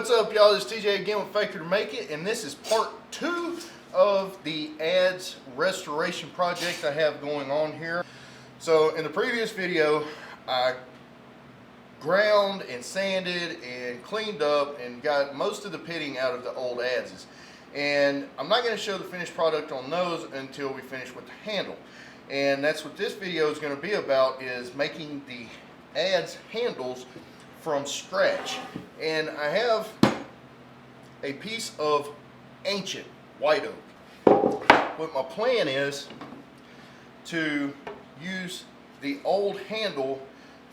What's up, y'all? This is TJ again with Faker to Make It, and this is part 2 of the Adze restoration project I have going on here. So in the previous video, I ground and sanded and cleaned up and got most of the pitting out of the old Adzes. And I'm not going to show the finished product on those until we finish with the handle. And that's what this video is going to be about, is making the Adze handles from scratch. And I have a piece of ancient white oak. What my plan is to use the old handle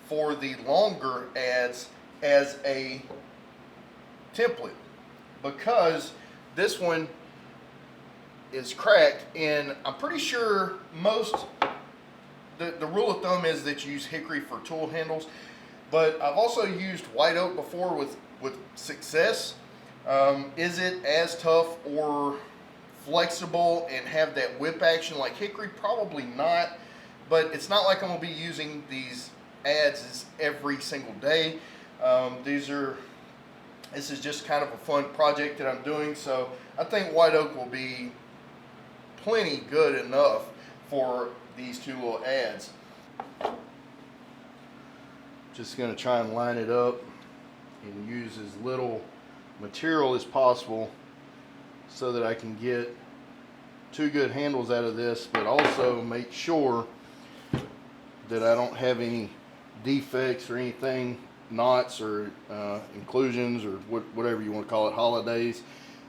for the longer Adze as a template, because this one is cracked, and I'm pretty sure the rule of thumb is that you use hickory for tool handles, but I've also used white oak before with success. Is it as tough or flexible and have that whip action like hickory? Probably not, but it's not like I'm going to be using these Adzes every single day. This is just kind of a fun project that I'm doing, so I think white oak will be plenty good enough for these two little Adze. Just going to try and line it up and use as little material as possible so that I can get two good handles out of this, but also make sure that I don't have any defects or anything, knots or inclusions or whatever you want to call it, holidays.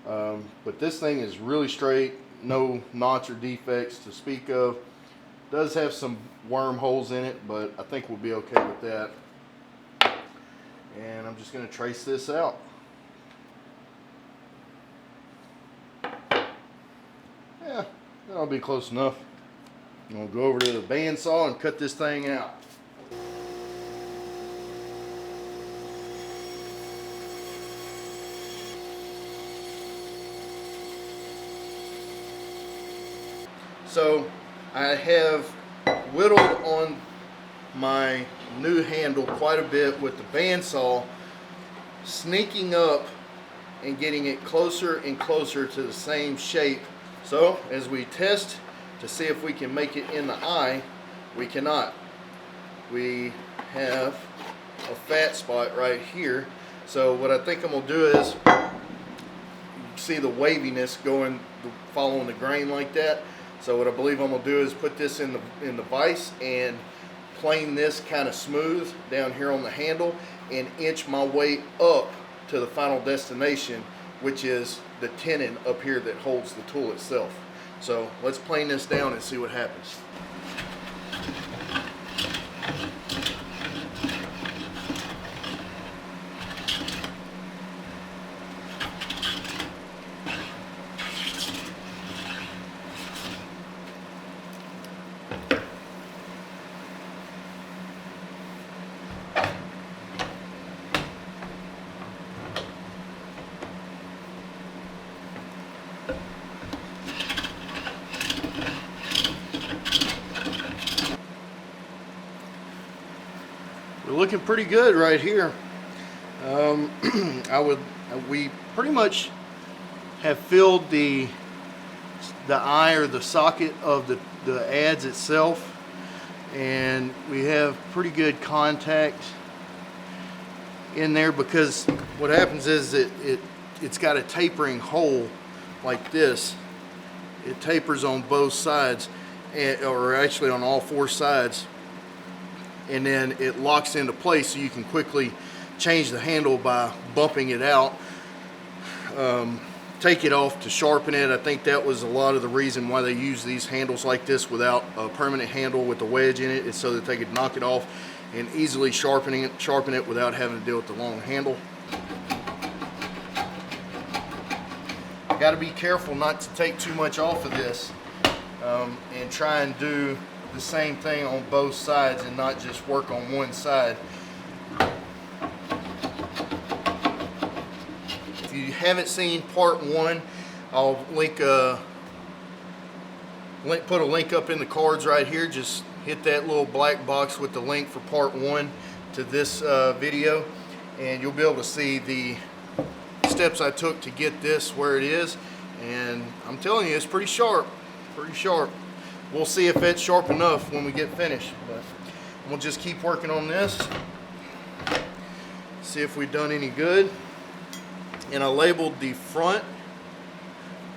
But this thing is really straight, no knots or defects to speak of. Does have some wormholes in it, but I think we'll be okay with that. And I'm just going to trace this out. Yeah, that'll be close enough. I'm going to go over to the bandsaw and cut this thing out. So I have whittled on my new handle quite a bit with the bandsaw, sneaking up and getting it closer and closer to the same shape. So as we test to see if we can make it in the eye, we cannot. We have a fat spot right here. So what I think I'm gonna do is, see the waviness going, following the grain like that. So what I believe I'm gonna do is put this in the vise and plane this kind of smooth down here on the handle and inch my way up to the final destination, which is the tenon up here that holds the tool itself. So let's plane this down and see what happens. We're looking pretty good right here. We pretty much have filled the eye or the socket of the Adze itself, and we have pretty good contact in there, because what happens is that it's got a tapering hole like this. It tapers on both sides, or actually on all four sides, and then it locks into place, so you can quickly change the handle by bumping it out, take it off to sharpen it. I think that was a lot of the reason why they use these handles like this without a permanent handle with a wedge in it, is so that they could knock it off and easily sharpen it without having to deal with the long handle. I got to be careful not to take too much off of this, and try and do the same thing on both sides and not just work on one side. If you haven't seen part 1, I'll put a link up in the cards right here. Just hit that little black box with the link for part 1 to this video, and you'll be able to see the steps I took to get this where it is, and I'm telling you, it's pretty sharp, pretty sharp. We'll see if it's sharp enough when we get finished, but we'll just keep working on this, see if we've done any good. And I labeled the front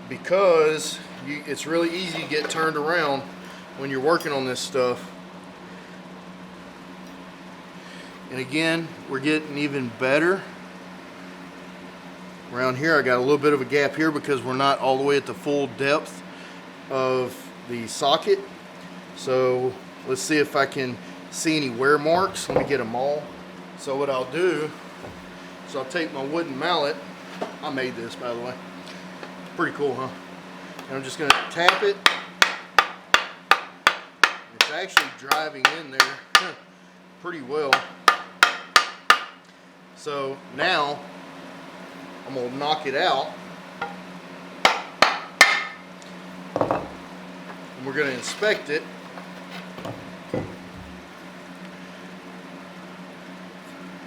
because it's really easy to get turned around when you're working on this stuff. And again, we're getting even better. Around here I got a little bit of a gap here because we're not all the way at the full depth of the socket. So let's see if I can see any wear marks. Let me get them all. So what I'll do is I'll take my wooden mallet. I made this, by the way. Pretty cool, huh? And I'm just going to tap it. It's actually driving in there pretty well. So now I'm going to knock it out. And we're going to inspect it.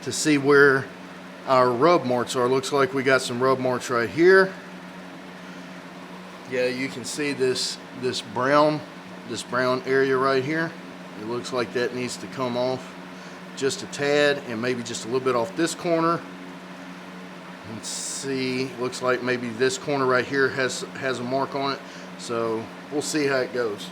To see where our rub marks are. Looks like we got some rub marks right here. Yeah, you can see this brown area right here. It looks like that needs to come off just a tad, and maybe just a little bit off this corner. Let's see, looks like maybe this corner right here has a mark on it. So we'll see how it goes.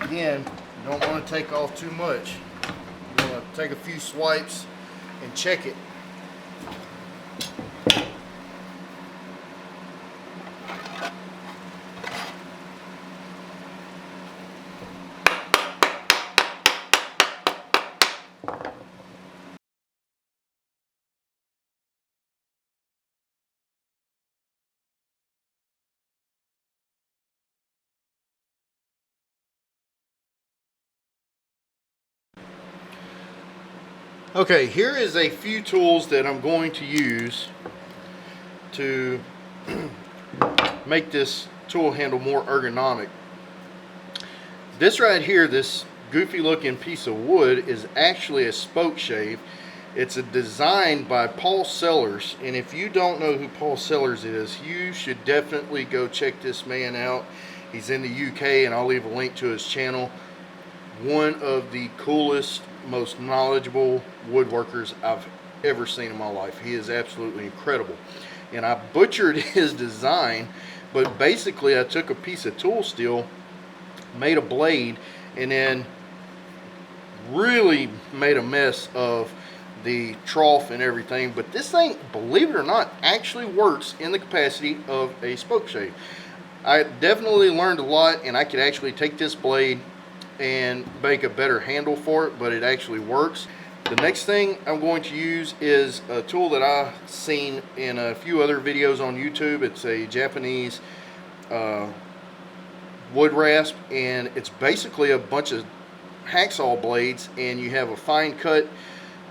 Again, you don't want to take off too much. You want to take a few swipes and check it. Okay, here is a few tools that I'm going to use to make this tool handle more ergonomic. This right here, this goofy looking piece of wood, is actually a spoke shave. It's a design by Paul Sellers, and if you don't know who Paul Sellers is, you should definitely go check this man out. He's in the UK, and I'll leave a link to his channel. One of the coolest, most knowledgeable woodworkers I've ever seen in my life. He is absolutely incredible. And I butchered his design, but basically I took a piece of tool steel, made a blade, and then really made a mess of the trough and everything. But this thing, believe it or not, actually works in the capacity of a spoke shave. I definitely learned a lot, and I could actually take this blade and make a better handle for it, but it actually works. The next thing I'm going to use is a tool that I've seen in a few other videos on YouTube. It's a Japanese wood rasp, and it's basically a bunch of hacksaw blades, and you have a fine cut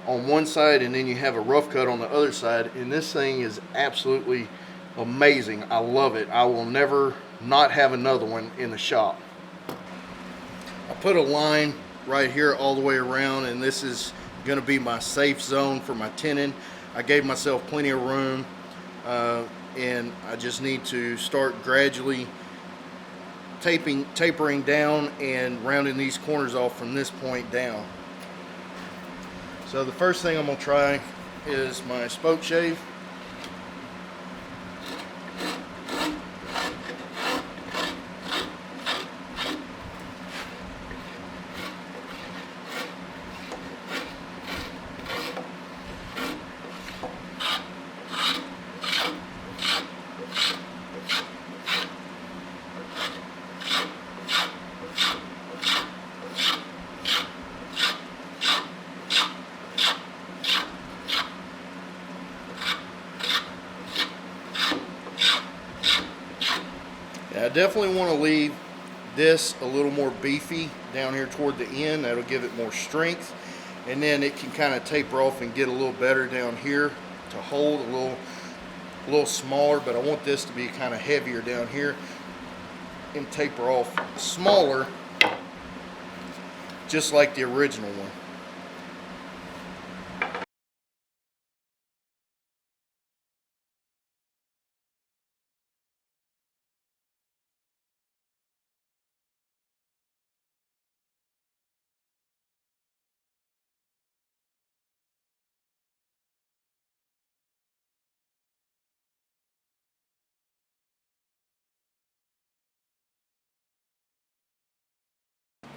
on one side and then you have a rough cut on the other side, and this thing is absolutely amazing. I love it. I will never not have another one in the shop. I put a line right here all the way around, and this is going to be my safe zone for my tenon. I gave myself plenty of room, and I just need to start gradually tapering down and rounding these corners off from this point down. So the first thing I'm going to try is my spoke shave. I definitely want to leave this a little more beefy down here toward the end. That'll give it more strength, and then it can kind of taper off and get a little better down here to hold a little smaller. But I want this to be kind of heavier down here and taper off smaller just like the original one.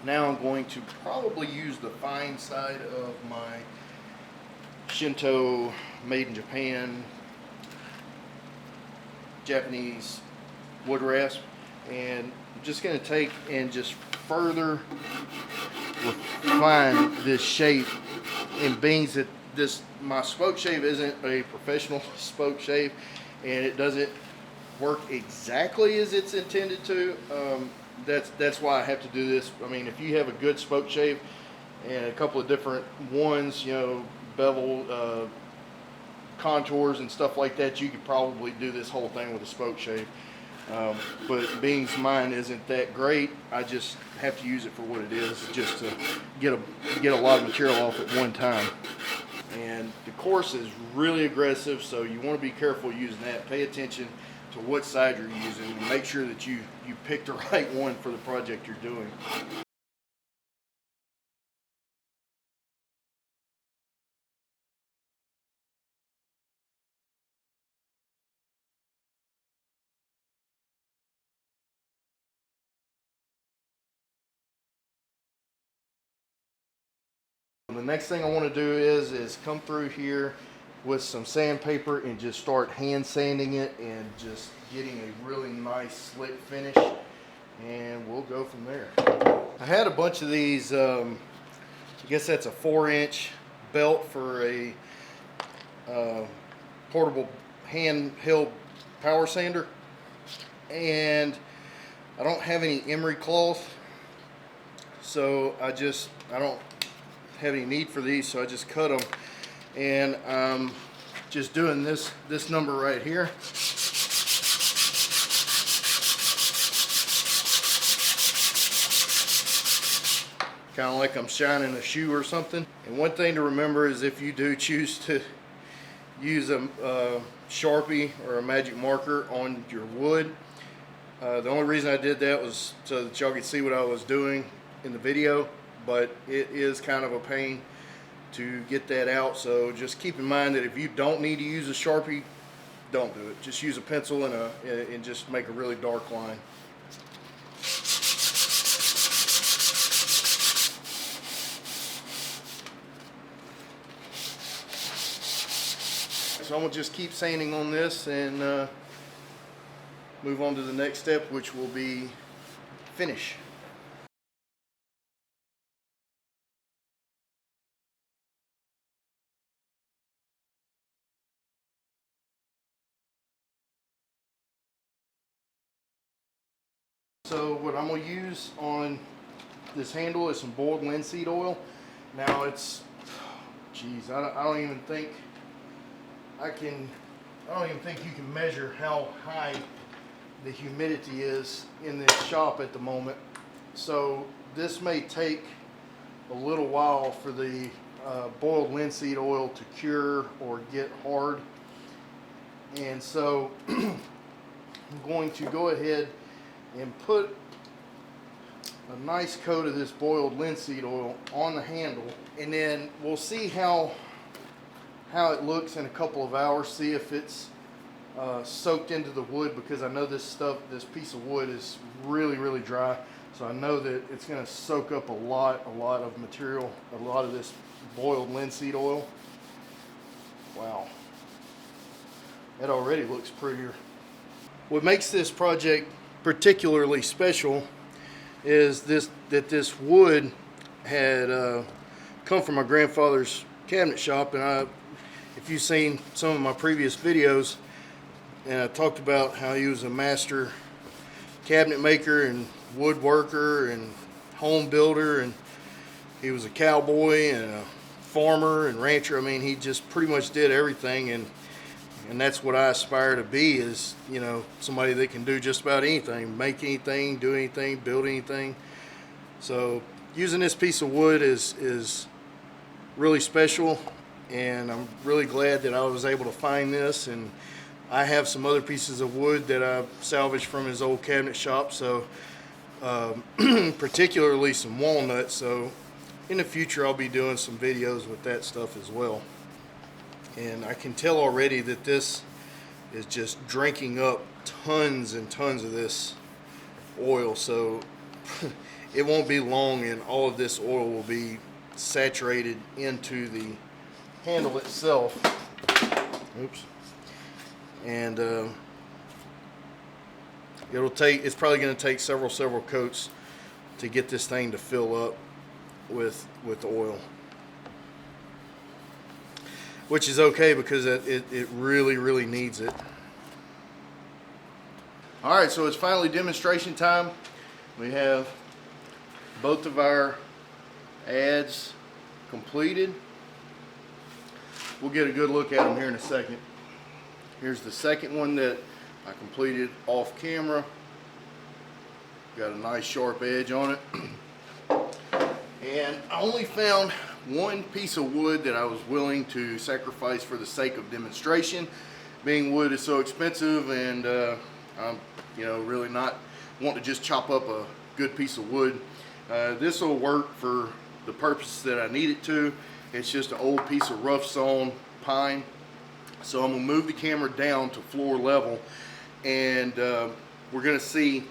Now I'm going to probably use the fine side of my Shinto made in Japan Japanese wood rasp, and I'm just going to take and just further refine this shape in beings that my spoke shave isn't a professional spoke shave, and it doesn't work exactly as it's intended to. That's why I have to do this. I mean, if you have a good spoke shave and a couple of different ones, you know, bevel contours and stuff like that, you could probably do this whole thing with a spoke shave. But being mine isn't that great, I just have to use it for what it is, just to get a lot of material off at one time. And the coarse is really aggressive, so you want to be careful using that. Pay attention to what side you're using and make sure that you pick the right one for the project you're doing. The next thing I want to do is come through here with some sandpaper and just start hand sanding it and just getting a really nice slick finish, and we'll go from there. I had a bunch of these, I guess that's a 4-inch belt for a portable handheld power sander, and I don't have any emery cloth, so I don't have any need for these, so I just cut them, and I'm just doing this number right here. Kind of like I'm shining a shoe or something. And one thing to remember is if you do choose to use a Sharpie or a magic marker on your wood, the only reason I did that was so that y'all could see what I was doing in the video, but it is kind of a pain to get that out, so just keep in mind that if you don't need to use a Sharpie, don't do it. Just use a pencil and just make a really dark line. So I'm going to just keep sanding on this and move on to the next step, which will be finish. So what I'm going to use on this handle is some boiled linseed oil. Now it's, geez, I don't even think you can measure how high the humidity is in this shop at the moment. So this may take a little while for the boiled linseed oil to cure or get hard. And so I'm going to go ahead and put a nice coat of this boiled linseed oil on the handle, and then we'll see how it looks in a couple of hours, see if it's soaked into the wood, because I know this piece of wood is really dry, so I know that it's going to soak up a lot of material, a lot of this boiled linseed oil. Wow, that already looks prettier. What makes this project particularly special is that this wood had come from my grandfather's cabinet shop, and if you've seen some of my previous videos, and I talked about how he was a master cabinet maker and woodworker and home builder, and he was a cowboy and a farmer and rancher. I mean, he just pretty much did everything, and that's what I aspire to be, is, you know, somebody that can do just about anything, make anything, do anything, build anything. So using this piece of wood is really special, and I'm really glad that I was able to find this. And I have some other pieces of wood that I salvaged from his old cabinet shop, so particularly some walnuts. So in the future I'll be doing some videos with that stuff as well. And I can tell already that this is just drinking up tons and tons of this oil, so it won't be long and all of this oil will be saturated into the handle itself. Oops. And it's probably going to take several coats to get this thing to fill up with oil, which is okay because it really needs it. Alright, so it's finally demonstration time. We have both of our adze completed. We'll get a good look at them here in a second. Here's the second one that I completed off camera. Got a nice sharp edge on it. And I only found one piece of wood that I was willing to sacrifice for the sake of demonstration, being wood is so expensive, and I'm really not wanting to just chop up a good piece of wood. This will work for the purpose that I need it to. It's just an old piece of rough sawn pine. So I'm going to move the camera down to floor level, and we're going to see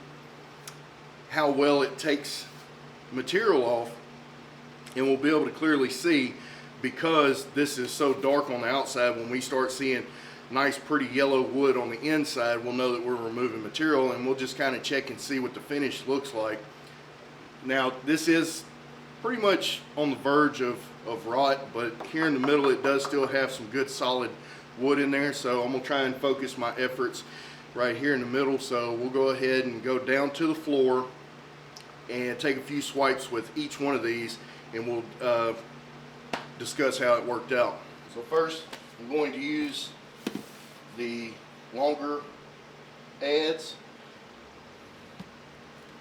how well it takes material off, and we'll be able to clearly see, because this is so dark on the outside. When we start seeing nice pretty yellow wood on the inside, we'll know that we're removing material, and we'll just kind of check and see what the finish looks like. Now this is pretty much on the verge of rot, but here in the middle it does still have some good solid wood in there, so I'm going to try and focus my efforts right here in the middle. So we'll go ahead and go down to the floor and take a few swipes with each one of these, and we'll discuss how it worked out. So first I'm going to use the longer adze.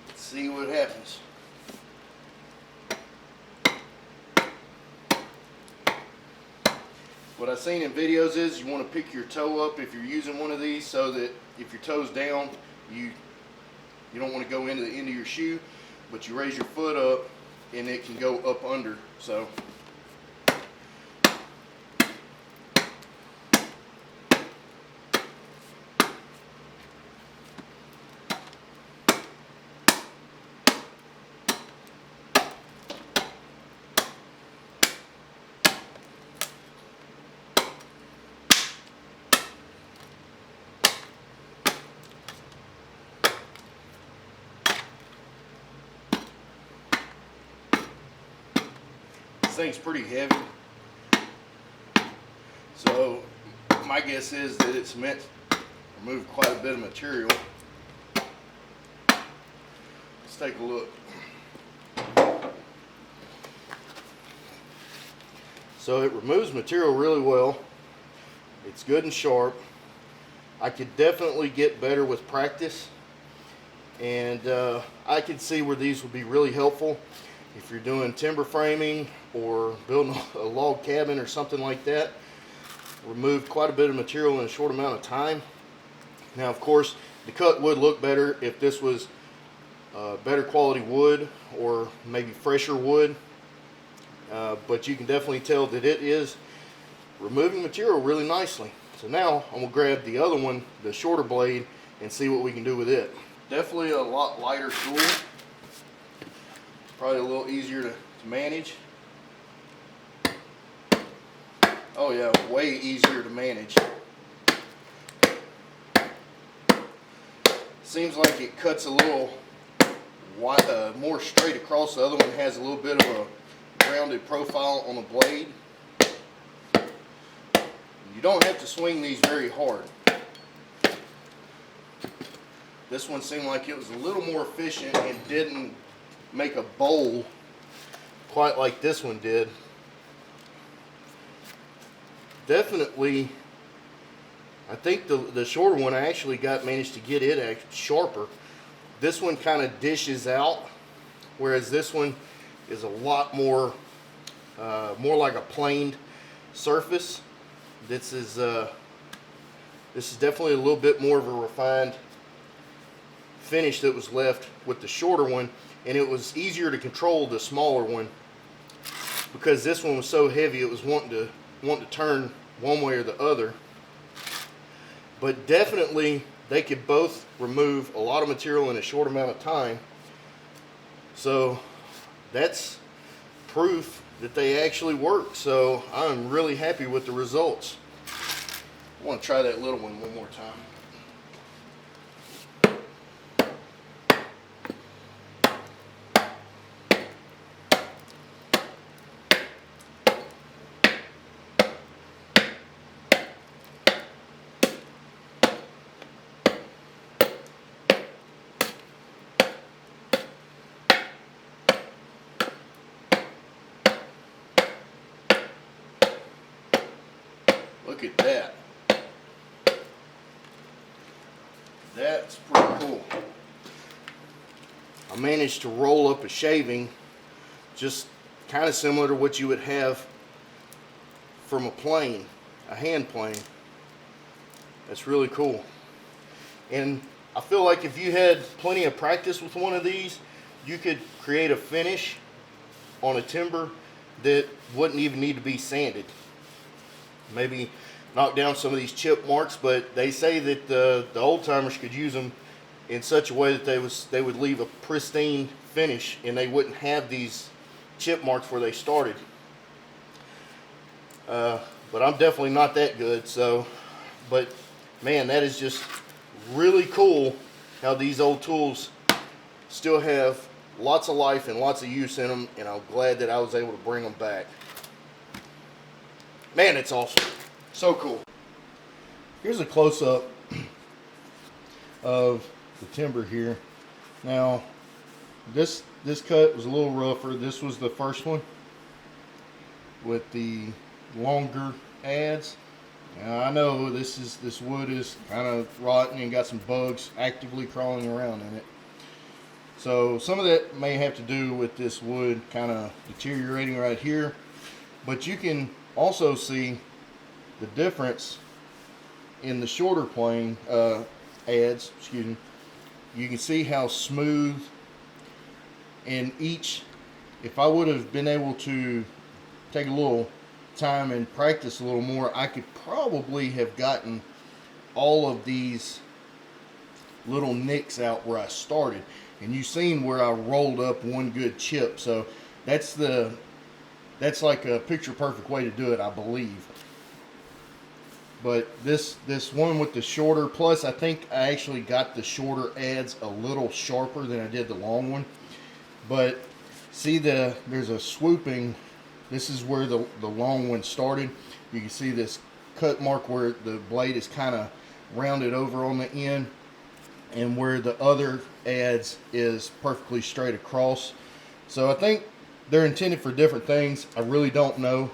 Let's see what happens. What I've seen in videos is you want to pick your toe up if you're using one of these, so that if your toe's down, you don't want to go into the end of your shoe, but you raise your foot up and it can go up under. So this thing's pretty heavy, so my guess is that it's meant to remove quite a bit of material. Let's take a look. So it removes material really well. It's good and sharp. I could definitely get better with practice, and I could see where these would be really helpful if you're doing timber framing or building a log cabin or something like that. Remove quite a bit of material in a short amount of time. Now, of course, the cut would look better if this was better quality wood, or maybe fresher wood, but you can definitely tell that it is removing material really nicely. So now I'm going to grab the other one, the shorter blade, and see what we can do with it. Definitely a lot lighter tool. Probably a little easier to manage. Oh yeah, way easier to manage. Seems like it cuts a little more straight across. The other one has a little bit of a rounded profile on the blade. You don't have to swing these very hard. This one seemed like it was a little more efficient and didn't make a bowl quite like this one did. Definitely, I think the shorter one, I actually managed to get it sharper. This one kind of dishes out, whereas this one is a lot more more like a planed surface. This is definitely a little bit more of a refined finish that was left with the shorter one, and it was easier to control the smaller one because this one was so heavy it was wanting to turn one way or the other. But definitely they could both remove a lot of material in a short amount of time, so that's proof that they actually work. So I'm really happy with the results. I want to try that little one more time. Look at that. That's pretty cool. I managed to roll up a shaving just kind of similar to what you would have from a plane, a hand plane. That's really cool. And I feel like if you had plenty of practice with one of these, you could create a finish on a timber that wouldn't even need to be sanded. Maybe knock down some of these chip marks, but they say that the old timers could use them in such a way that they would leave a pristine finish and they wouldn't have these chip marks where they started. But I'm definitely not that good. So, but man, that is just really cool how these old tools still have lots of life and lots of use in them, and I'm glad that I was able to bring them back. Man, it's awesome. So cool. Here's a close-up of the timber here. Now, this cut was a little rougher. This was the first one with the longer adze. Now, I know this wood is kind of rotten and got some bugs actively crawling around in it. So some of that may have to do with this wood kind of deteriorating right here, but you can also see the difference in the shorter plane adze, excuse me. You can see how smooth in each. If I would have been able to take a little time and practice a little more, I could probably have gotten all of these little nicks out where I started. And you've seen where I rolled up one good chip. So that's like a picture perfect way to do it, I believe. But this one with the shorter, plus I think I actually got the shorter adze a little sharper than I did the long one. But see, there's a swooping. This is where the long one started. You can see this cut mark where the blade is kind of rounded over on the end, and where the other adze is perfectly straight across. So I think they're intended for different things. I really don't know.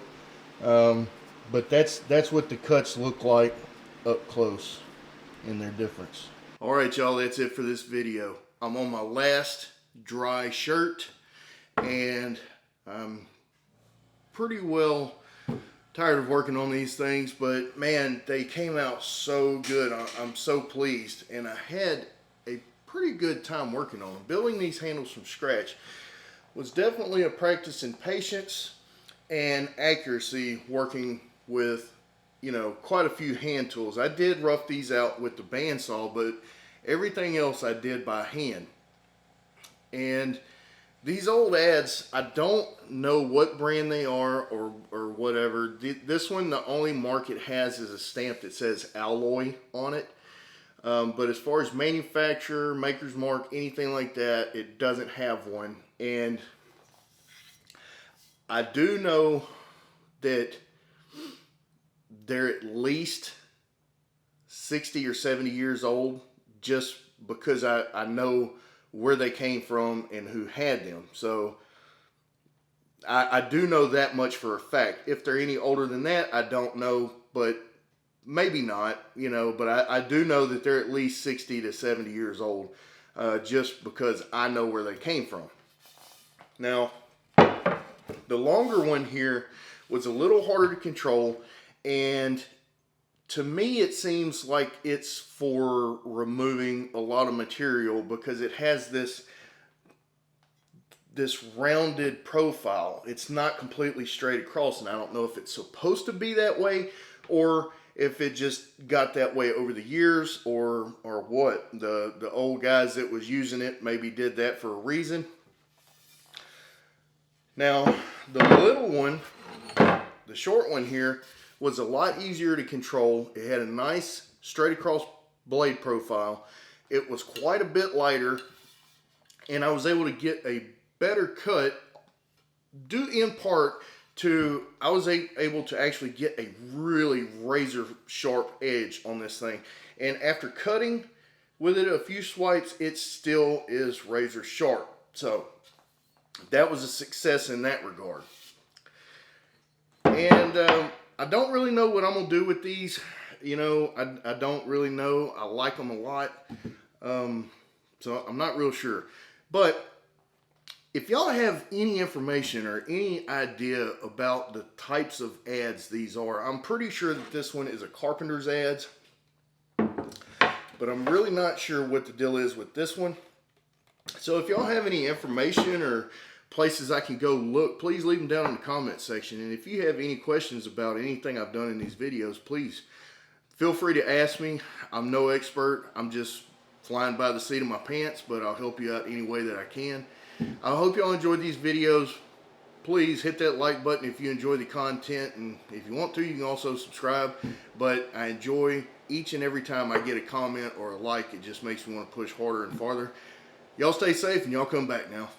But that's what the cuts look like up close in their difference. All right, y'all, that's it for this video. I'm on my last dry shirt, and I'm pretty well tired of working on these things, but man, they came out so good. I'm so pleased, and I had a pretty good time working on them. Building these handles from scratch was definitely a practice in patience and accuracy, working with, you know, quite a few hand tools. I did rough these out with the bandsaw, but everything else I did by hand. And these old adze, I don't know what brand they are or whatever. This one, the only mark it has is a stamp that says alloy on it. But as far as manufacturer, maker's mark, anything like that, it doesn't have one. And I do know that they're at least 60 or 70 years old, just because I know where they came from and who had them. So I do know that much for a fact. If they're any older than that, I don't know, but maybe not, you know, but I do know that they're at least 60 to 70 years old, just because I know where they came from. Now, The longer one here was a little harder to control, and to me it seems like it's for removing a lot of material because it has this rounded profile. It's not completely straight across, and I don't know if it's supposed to be that way or if it just got that way over the years or what. The old guys that was using it maybe did that for a reason. Now, the little one, the short one here, was a lot easier to control. It had a nice straight across blade profile. It was quite a bit lighter, and I was able to get a better cut due in part to I was able to actually get a really razor sharp edge on this thing. And after cutting with it a few swipes, it still is razor sharp. So that was a success in that regard. And I don't really know what I'm going to do with these. You know, I don't really know. I like them a lot. So I'm not real sure. But if y'all have any information or any idea about the types of adze these are, I'm pretty sure that this one is a carpenter's adze. But I'm really not sure what the deal is with this one. So if y'all have any information or places I can go look, please leave them down in the comment section. And if you have any questions about anything I've done in these videos, please feel free to ask me. I'm no expert. I'm just flying by the seat of my pants, but I'll help you out any way that I can. I hope y'all enjoyed these videos. Please hit that like button if you enjoy the content, and if you want to, you can also subscribe. But I enjoy each and every time I get a comment or a like. It just makes me want to push harder and farther. Y'all stay safe, and y'all come back now.